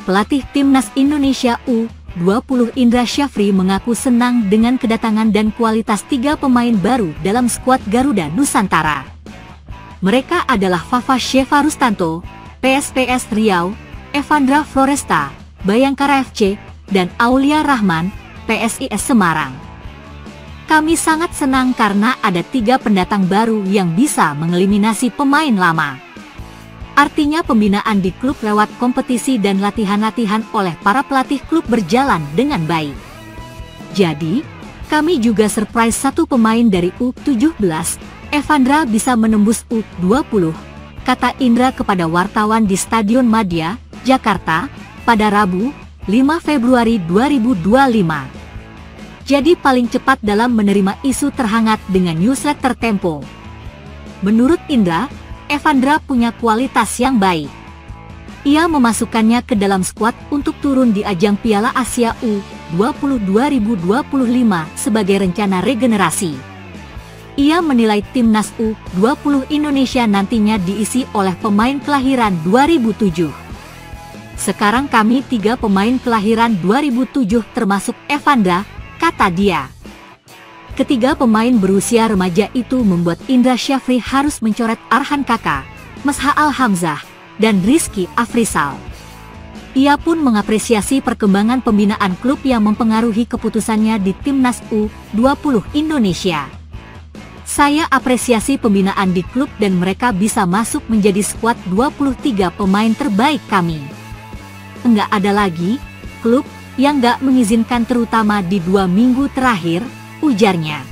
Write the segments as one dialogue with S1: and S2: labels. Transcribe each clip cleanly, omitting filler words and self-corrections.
S1: Pelatih Timnas Indonesia U20 Indra Syafri mengaku senang dengan kedatangan dan kualitas 3 pemain baru dalam skuad Garuda Nusantara. Mereka adalah Fafa Sheva Rustanto, PSPS Riau, Evandra Floresta, Bayangkara FC, dan Aulia Rahman, PSIS Semarang. Kami sangat senang karena ada 3 pendatang baru yang bisa mengeliminasi pemain lama. Artinya pembinaan di klub lewat kompetisi dan latihan-latihan oleh para pelatih klub berjalan dengan baik. Jadi, kami juga surprise 1 pemain dari U17, Evandra bisa menembus U20, kata Indra kepada wartawan di Stadion Madia, Jakarta, pada Rabu, 5 Februari 2025. Jadi paling cepat dalam menerima isu terhangat dengan newsletter Tempo. Menurut Indra, Evandra punya kualitas yang baik. Ia memasukkannya ke dalam skuad untuk turun di ajang Piala Asia U20 2025 sebagai rencana regenerasi. Ia menilai Timnas U20 Indonesia nantinya diisi oleh pemain kelahiran 2007. Sekarang kami 3 pemain kelahiran 2007 termasuk Evandra, kata dia. Ketiga pemain berusia remaja itu membuat Indra Syafri harus mencoret Arhan Kaka, Mesha Al-Hamzah, dan Rizky Afrizal. Ia pun mengapresiasi perkembangan pembinaan klub yang mempengaruhi keputusannya di Timnas U20 Indonesia. Saya apresiasi pembinaan di klub dan mereka bisa masuk menjadi skuad 23 pemain terbaik kami. Enggak ada lagi klub yang enggak mengizinkan terutama di 2 minggu terakhir, ujarnya.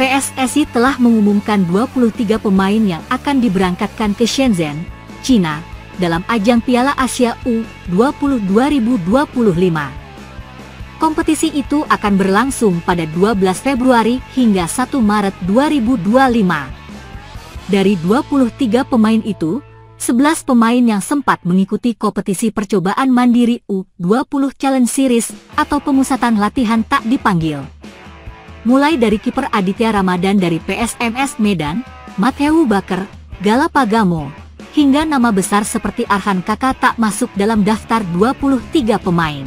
S1: PSSI telah mengumumkan 23 pemain yang akan diberangkatkan ke Shenzhen, China, dalam ajang Piala Asia U20 2025. Kompetisi itu akan berlangsung pada 12 Februari hingga 1 Maret 2025. Dari 23 pemain itu, 11 pemain yang sempat mengikuti kompetisi percobaan mandiri U20 Challenge Series atau pemusatan latihan tak dipanggil. Mulai dari kiper Aditya Ramadan dari PSMS Medan, Matthew Baker, Galapagamo, hingga nama besar seperti Arhan Kaka tak masuk dalam daftar 23 pemain.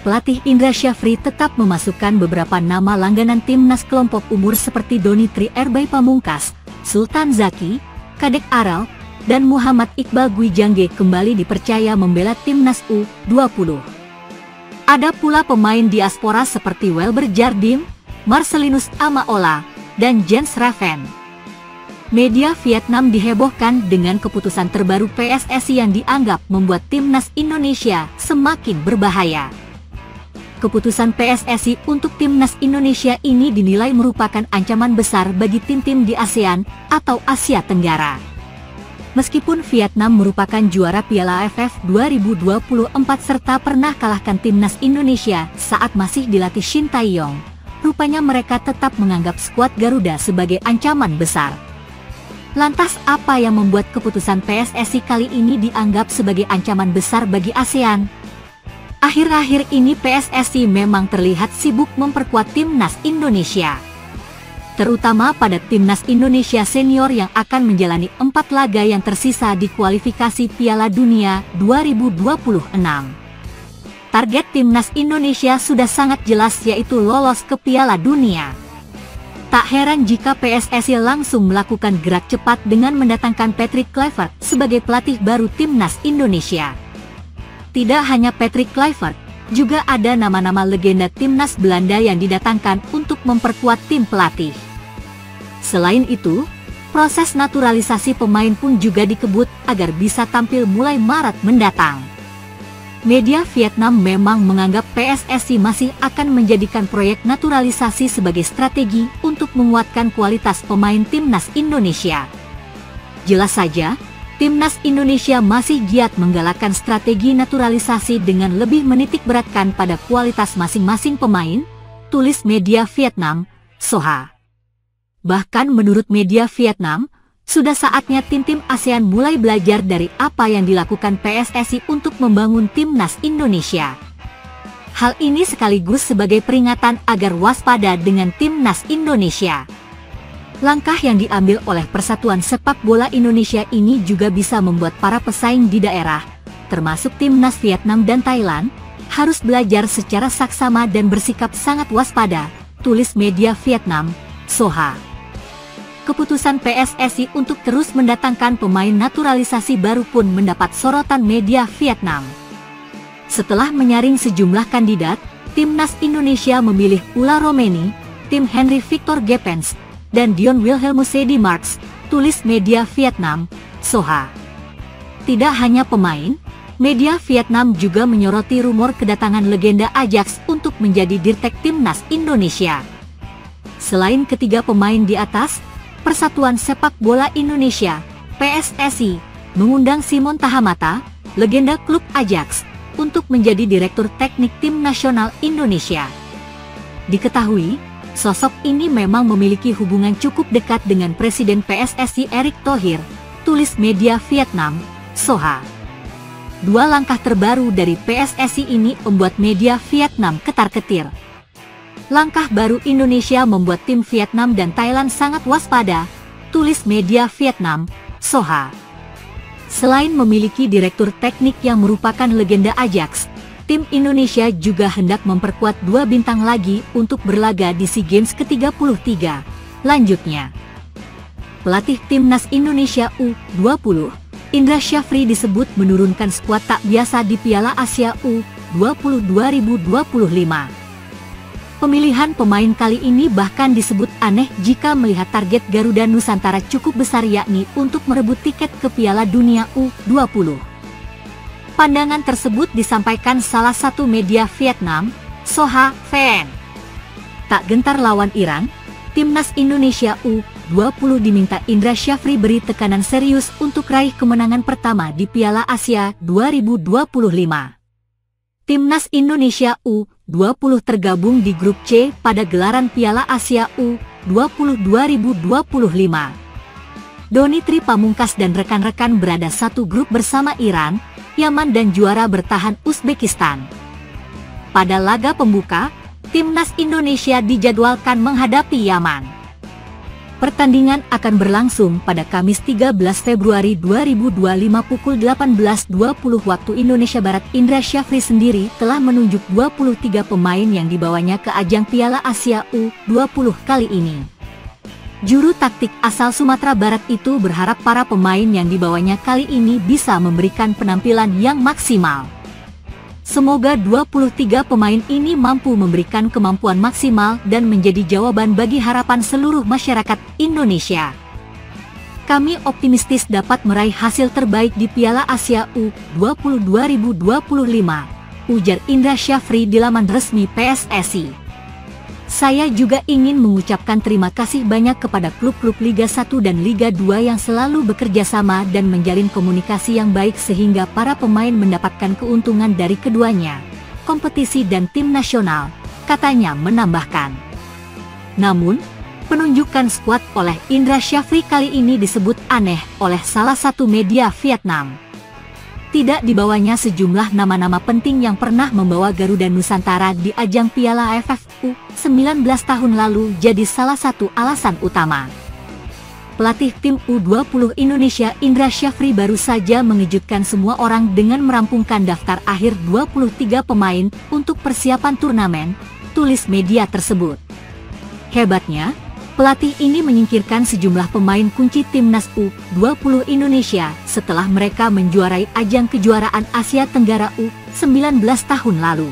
S1: Pelatih Indra Syafri tetap memasukkan beberapa nama langganan timnas kelompok umur seperti Doni Tri Erbay Pamungkas, Sultan Zaki, Kadek Aral, dan Muhammad Iqbal Gwijangge kembali dipercaya membela timnas U20. Ada pula pemain diaspora seperti Welber Jardim, Marcelinus Amaola, dan Jens Raven. Media Vietnam dihebohkan dengan keputusan terbaru PSSI yang dianggap membuat timnas Indonesia semakin berbahaya. Keputusan PSSI untuk timnas Indonesia ini dinilai merupakan ancaman besar bagi tim-tim di ASEAN atau Asia Tenggara. Meskipun Vietnam merupakan juara Piala AFF 2024 serta pernah kalahkan timnas Indonesia saat masih dilatih Shin Tae-yong, rupanya mereka tetap menganggap skuad Garuda sebagai ancaman besar. Lantas apa yang membuat keputusan PSSI kali ini dianggap sebagai ancaman besar bagi ASEAN? Akhir-akhir ini PSSI memang terlihat sibuk memperkuat timnas Indonesia. Terutama pada timnas Indonesia senior yang akan menjalani 4 laga yang tersisa di kualifikasi Piala Dunia 2026. Target timnas Indonesia sudah sangat jelas yaitu lolos ke Piala Dunia. Tak heran jika PSSI langsung melakukan gerak cepat dengan mendatangkan Patrick Kluivert sebagai pelatih baru timnas Indonesia. Tidak hanya Patrick Kluivert, juga ada nama-nama legenda timnas Belanda yang didatangkan untuk memperkuat tim pelatih. Selain itu, proses naturalisasi pemain pun juga dikebut agar bisa tampil mulai Maret mendatang. Media Vietnam memang menganggap PSSI masih akan menjadikan proyek naturalisasi sebagai strategi untuk menguatkan kualitas pemain timnas Indonesia. Jelas saja, timnas Indonesia masih giat menggalakkan strategi naturalisasi dengan lebih menitik beratkan pada kualitas masing-masing pemain, tulis media Vietnam, Soha. Bahkan menurut media Vietnam, sudah saatnya tim-tim ASEAN mulai belajar dari apa yang dilakukan PSSI untuk membangun timnas Indonesia. Hal ini sekaligus sebagai peringatan agar waspada dengan timnas Indonesia. Langkah yang diambil oleh Persatuan Sepak Bola Indonesia ini juga bisa membuat para pesaing di daerah termasuk timnas Vietnam dan Thailand, harus belajar secara saksama dan bersikap sangat waspada, tulis media Vietnam, Soha. Keputusan PSSI untuk terus mendatangkan pemain naturalisasi baru pun mendapat sorotan media Vietnam. Setelah menyaring sejumlah kandidat, timnas Indonesia memilih Ula Romeni, Tim Henry Victor Gepens, dan Dion Wilhelmus Marx, tulis media Vietnam, Soha. Tidak hanya pemain, media Vietnam juga menyoroti rumor kedatangan legenda Ajax untuk menjadi dirtek timnas Indonesia. Selain ketiga pemain di atas, Persatuan Sepak Bola Indonesia, PSSI, mengundang Simon Tahamata, legenda klub Ajax, untuk menjadi direktur teknik tim nasional Indonesia. Diketahui, sosok ini memang memiliki hubungan cukup dekat dengan Presiden PSSI Erick Thohir, tulis media Vietnam, Soha. Dua langkah terbaru dari PSSI ini membuat media Vietnam ketar-ketir. Langkah baru Indonesia membuat tim Vietnam dan Thailand sangat waspada, tulis media Vietnam, Soha. Selain memiliki direktur teknik yang merupakan legenda Ajax, tim Indonesia juga hendak memperkuat dua bintang lagi untuk berlaga di SEA Games ke-33. Lanjutnya, pelatih timnas Indonesia U20, Indra Syafri disebut menurunkan skuad tak biasa di Piala Asia U20 2025. Pemilihan pemain kali ini bahkan disebut aneh jika melihat target Garuda Nusantara cukup besar, yakni untuk merebut tiket ke Piala Dunia U20. Pandangan tersebut disampaikan salah satu media Vietnam, Soha Phan. Tak gentar lawan Iran, timnas Indonesia U20 diminta Indra Syafri beri tekanan serius untuk raih kemenangan pertama di Piala Asia 2025. Timnas Indonesia U20 tergabung di grup C pada gelaran Piala Asia U20 2025. Donitri Pamungkas dan rekan-rekan berada satu grup bersama Iran, Yaman dan juara bertahan Uzbekistan. Pada laga pembuka, timnas Indonesia dijadwalkan menghadapi Yaman. Pertandingan akan berlangsung pada Kamis 13 Februari 2025 pukul 18.20 waktu Indonesia Barat. Indra Syafri sendiri telah menunjuk 23 pemain yang dibawanya ke ajang Piala Asia U20 kali ini. Juru taktik asal Sumatera Barat itu berharap para pemain yang dibawanya kali ini bisa memberikan penampilan yang maksimal. Semoga 23 pemain ini mampu memberikan kemampuan maksimal dan menjadi jawaban bagi harapan seluruh masyarakat Indonesia. Kami optimistis dapat meraih hasil terbaik di Piala Asia U20 2025, ujar Indra Syafri di laman resmi PSSI. Saya juga ingin mengucapkan terima kasih banyak kepada klub-klub Liga 1 dan Liga 2 yang selalu bekerja sama dan menjalin komunikasi yang baik sehingga para pemain mendapatkan keuntungan dari keduanya, kompetisi dan tim nasional, katanya menambahkan. Namun, penunjukan skuad oleh Indra Syafri kali ini disebut aneh oleh salah satu media Vietnam. Tidak dibawanya sejumlah nama-nama penting yang pernah membawa Garuda Nusantara di ajang Piala AFF U19 tahun lalu jadi salah satu alasan utama. Pelatih tim U20 Indonesia Indra Syafri baru saja mengejutkan semua orang dengan merampungkan daftar akhir 23 pemain untuk persiapan turnamen, tulis media tersebut. Hebatnya, pelatih ini menyingkirkan sejumlah pemain kunci timnas U20 Indonesia setelah mereka menjuarai ajang kejuaraan Asia Tenggara U19 tahun lalu.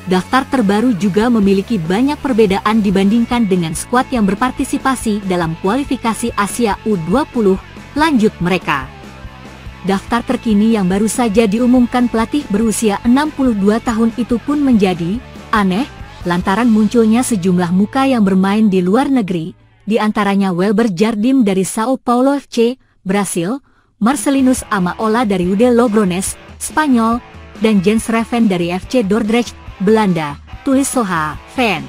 S1: Daftar terbaru juga memiliki banyak perbedaan dibandingkan dengan skuad yang berpartisipasi dalam kualifikasi Asia U20, lanjut mereka. Daftar terkini yang baru saja diumumkan pelatih berusia 62 tahun itu pun menjadi aneh, lantaran munculnya sejumlah muka yang bermain di luar negeri, di antaranya Welber Jardim dari Sao Paulo FC, Brasil, Marcelinus Amaola dari UD Logrones, Spanyol, dan Jens Reven dari FC Dordrecht, Belanda, tulis Soha Phan.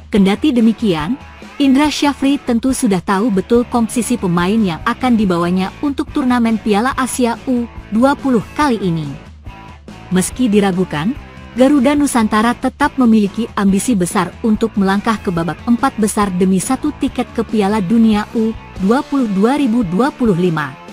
S1: Kendati demikian, Indra Syafri tentu sudah tahu betul komposisi pemain yang akan dibawanya untuk turnamen Piala Asia U20 kali ini. Meski diragukan, Garuda Nusantara tetap memiliki ambisi besar untuk melangkah ke babak 4 besar demi satu tiket ke Piala Dunia U20 2025.